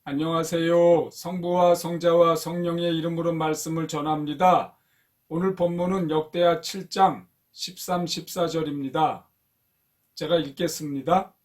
안녕하세요. 성부와 성자와 성령의 이름으로 말씀을 전합니다. 오늘 본문은 역대하 7장 13, 14절입니다. 제가 읽겠습니다.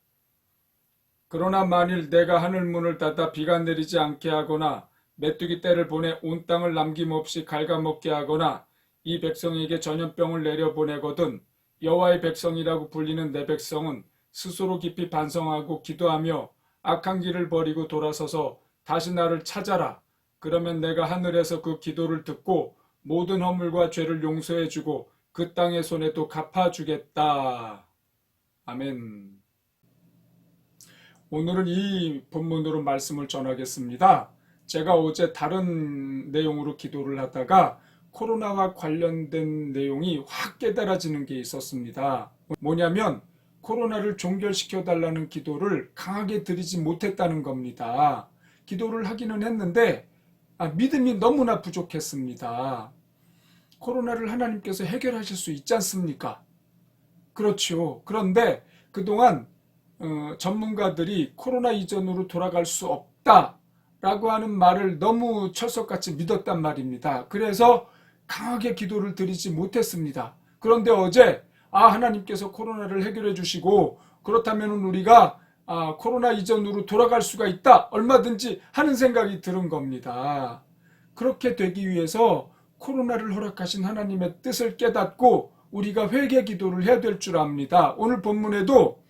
그러나 만일 내가 하늘문을 닫아 비가 내리지 않게 하거나 메뚜기 떼를 보내 온 땅을 남김없이 갉아먹게 하거나 이 백성에게 전염병을 내려보내거든 여호와의 백성이라고 불리는 내 백성은 스스로 깊이 반성하고 기도하며 악한 길을 버리고 돌아서서 다시 나를 찾아라. 그러면 내가 하늘에서 그 기도를 듣고 모든 허물과 죄를 용서해주고 그 땅의 손해도 갚아주겠다. 아멘. 오늘은 이 본문으로 말씀을 전하겠습니다. 제가 어제 다른 내용으로 기도를 하다가 코로나와 관련된 내용이 확 깨달아지는 게 있었습니다. 뭐냐면 코로나를 종결시켜달라는 기도를 강하게 드리지 못했다는 겁니다. 기도를 하기는 했는데 믿음이 너무나 부족했습니다. 코로나를 하나님께서 해결하실 수 있지 않습니까? 그렇죠. 그런데 그동안 전문가들이 코로나 이전으로 돌아갈 수 없다라고 하는 말을 너무 철석같이 믿었단 말입니다. 그래서 강하게 기도를 드리지 못했습니다. 그런데 어제 하나님께서 코로나를 해결해 주시고 그렇다면 우리가 코로나 이전으로 돌아갈 수가 있다. 얼마든지 하는 생각이 드는 겁니다. 그렇게 되기 위해서 코로나를 허락하신 하나님의 뜻을 깨닫고 우리가 회개 기도를 해야 될 줄 압니다. 오늘 본문에도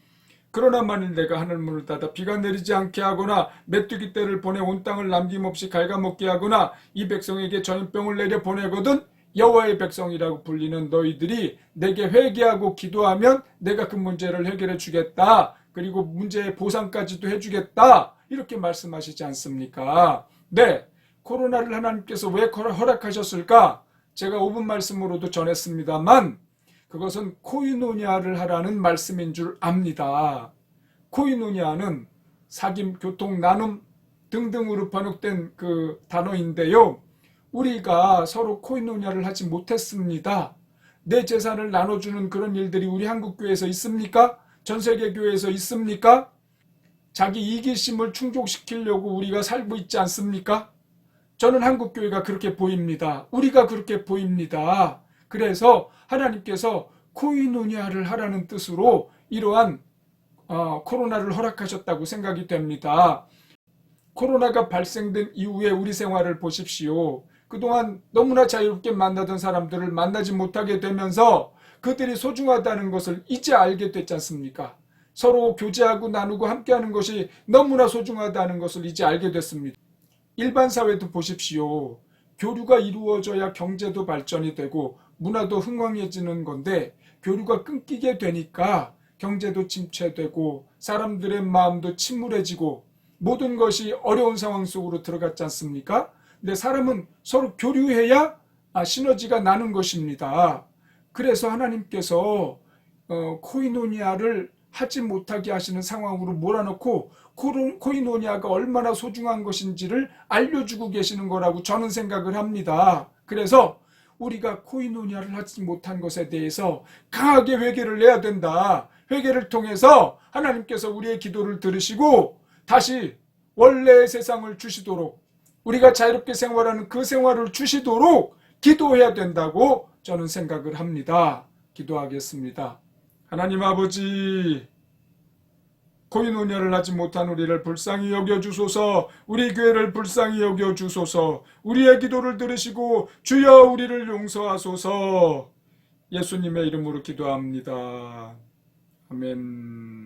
그러나 만일 내가 하늘문을 닫아 비가 내리지 않게 하거나 메뚜기 떼를 보내 온 땅을 남김없이 갉아먹게 하거나 이 백성에게 전염병을 내려 보내거든 여호와의 백성이라고 불리는 너희들이 내게 회개하고 기도하면 내가 그 문제를 해결해 주겠다. 그리고 문제의 보상까지도 해주겠다. 이렇게 말씀하시지 않습니까? 네, 코로나를 하나님께서 왜 허락하셨을까? 제가 5분 말씀으로도 전했습니다만 그것은 코이노니아를 하라는 말씀인 줄 압니다. 코이노니아는 사귐, 교통, 나눔 등등으로 번역된 그 단어인데요. 우리가 서로 코이노니아를 하지 못했습니다. 내 재산을 나눠주는 그런 일들이 우리 한국교회에서 있습니까? 전세계 교회에서 있습니까? 자기 이기심을 충족시키려고 우리가 살고 있지 않습니까? 저는 한국교회가 그렇게 보입니다. 우리가 그렇게 보입니다. 그래서 하나님께서 코이노니아를 하라는 뜻으로 이러한 코로나를 허락하셨다고 생각이 됩니다. 코로나가 발생된 이후에 우리 생활을 보십시오. 그동안 너무나 자유롭게 만나던 사람들을 만나지 못하게 되면서 그들이 소중하다는 것을 이제 알게 됐지 않습니까? 서로 교제하고 나누고 함께하는 것이 너무나 소중하다는 것을 이제 알게 됐습니다. 일반 사회도 보십시오. 교류가 이루어져야 경제도 발전이 되고 문화도 흥왕해지는 건데 교류가 끊기게 되니까 경제도 침체되고 사람들의 마음도 침울해지고 모든 것이 어려운 상황 속으로 들어갔지 않습니까? 근데 사람은 서로 교류해야 시너지가 나는 것입니다. 그래서 하나님께서 코이노니아를 하지 못하게 하시는 상황으로 몰아넣고 코이노니아가 얼마나 소중한 것인지를 알려주고 계시는 거라고 저는 생각을 합니다. 그래서 우리가 코이노니아를 하지 못한 것에 대해서 강하게 회개를 해야 된다. 회개를 통해서 하나님께서 우리의 기도를 들으시고 다시 원래의 세상을 주시도록 우리가 자유롭게 생활하는 그 생활을 주시도록 기도해야 된다고 저는 생각을 합니다. 기도하겠습니다. 하나님 아버지, 코이노니아를 하지 못한 우리를 불쌍히 여겨주소서. 우리 교회를 불쌍히 여겨주소서. 우리의 기도를 들으시고 주여 우리를 용서하소서. 예수님의 이름으로 기도합니다. 아멘.